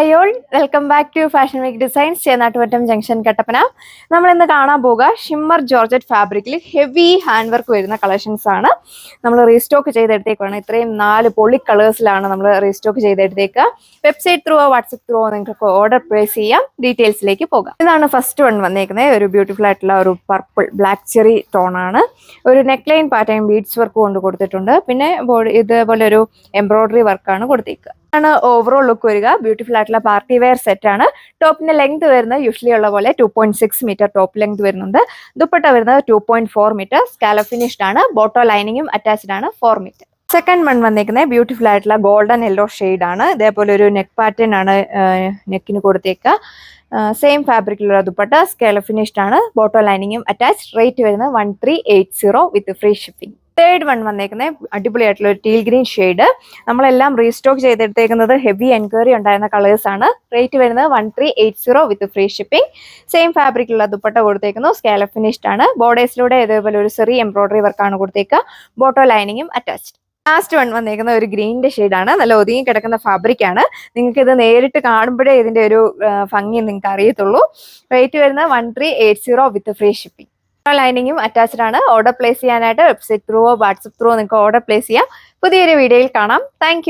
Hi all, welcome back to fashion week designs Chennattuvattam junction Kattappana. നമ്മൾ ഇന്ന് കാണാൻ പോകുക ഷിമ്മർ ജോർജറ്റ് ഫാബ്രിക്കിൽ ഹെവി ഹാൻഡ് വർക്ക് വരുന്ന കളക്ഷൻസ് ആണ്. നമ്മൾ റീസ്റ്റോക്ക് ചെയ്തെടുത്തേക്കാണ്. ഇത്രയും 4 പൊളി കളേഴ്സിലാണ് നമ്മൾ റീസ്റ്റോക്ക് ചെയ്തെടുത്തേക്കുക. വെബ്സൈറ്റ് ത്രൂ വാട്സപ്പ് ത്രൂ നിങ്ങൾക്ക് ഓർഡർ പ്ലേസ് ചെയ്യാം. ഡീറ്റെയിൽസിലേക്ക് പോകാം. ഇതാണ് ഫസ്റ്റ് വൺ വന്നേക്കുന്നത്. ഒരു ബ്യൂട്ടിഫുൾ ആയിട്ടുള്ള ഒരു പർപ്പിൾ ബ്ലാക്ക് ചെറി ടോൺ ആണ്. ഒരു neck line pattern beads work കൊണ്ട് കൊടുത്തിട്ടുണ്ട്. പിന്നെ ഇതേപോലെ ഒരു എംബ്രോയിഡറി വർക്കാണ് കൊടുത്തേക്കുക. ആണ് ഓവറോൾ ലുക്ക് വരിക. ബ്യൂട്ടിഫുൾ ആയിട്ടുള്ള പാർട്ടി വെയർ സെറ്റ് ആണ്. ടോപ്പിന്റെ ലെങ്ത് വരുന്നത് യൂഷ്വലി ഉള്ള പോലെ 2.6 മീറ്റർ ടോപ്പ് ലെങ്ത് വരുന്നുണ്ട്. ദുപ്പട്ട വരുന്നത് 2.4 മീറ്റർ. സ്കാലപ്പ് ഫിനിഷ്ഡ് ആണ്. ബോട്ടോ ലൈനിങ്ങും അറ്റാച്ച്ഡ് ആണ് 4 മീറ്റർ. സെക്കൻഡ് വൺ വന്നേക്കുന്നത് ബ്യൂട്ടിഫുൾ ആയിട്ടുള്ള ഗോൾഡൻ യെല്ലോ ഷെയ്ഡ് ആണ്. ഇതേപോലെ ഒരു നെക്ക് പാറ്റേൺ ആണ് നെക്കിന് കൊടുത്തേക്കുക. സെയിം ഫാബ്രിക്കിലുള്ള ദുപ്പട്ട സ്കാലപ്പ് ഫിനിഷ്ഡ് ആണ്. ബോട്ടോ ലൈനിങ്ങും അറ്റാച്ച്. റേറ്റ് വരുന്നത് 1380 with free shipping. Third one വന്നേക്കുന്നത് അടിപൊളിയായിട്ടുള്ള ഒരു ടീൽ ഗ്രീൻ ഷെയ്ഡ്. നമ്മളെല്ലാം റീസ്റ്റോക്ക് ചെയ്തെടുത്തേക്കുന്നത് ഹെവി എൻക്വയറി ഉണ്ടായിരുന്ന കളേഴ്സ് ആണ്. റേറ്റ് വരുന്നത് 1380 വിത്ത് ഫ്രീ ഷിപ്പിംഗ്. സെയിം ഫാബ്രിക്കുള്ള ദുപ്പട്ട കൊടുത്തേക്കുന്നു. സ്കാലപ്പ് ഫിനിഷ്ഡ് ആണ്. ബോർഡേഴ്സിലൂടെ ഇതേപോലെ ഒരു ചെറിയ എംബ്രോയിഡറി വർക്കാണ് കൊടുത്തേക്കുക. ബോട്ടോ ലൈനിങ്ങും അറ്റാച്ച്ഡ്. ലാസ്റ്റ് വൺ വന്നേക്കുന്ന ഒരു ഗ്രീനിന്റെ ഷെയ്ഡാണ്. നല്ല ഒതുങ്ങി കിടക്കുന്ന ഫാബ്രിക് ആണ്. നിങ്ങൾക്ക് ഇത് നേരിട്ട് കാണുമ്പോഴേ ഇതിന്റെ ഒരു ഭംഗി നിങ്ങൾക്ക് അറിയത്തുള്ളൂ. റേറ്റ് വരുന്നത് 1380 വിത്ത് ഫ്രീ ഷിപ്പിംഗ്. ലൈനിങ്ങും അറ്റാച്ച്ഡ് ആണ്. ഓർഡർ പ്ലേസ് ചെയ്യാനായിട്ട് വെബ്സൈറ്റ് ത്രൂ വാട്സപ്പ് ത്രൂ നിങ്ങൾക്ക് ഓർഡർ പ്ലേസ് ചെയ്യാം. പുതിയൊരു വീഡിയോയിൽ കാണാം. താങ്ക്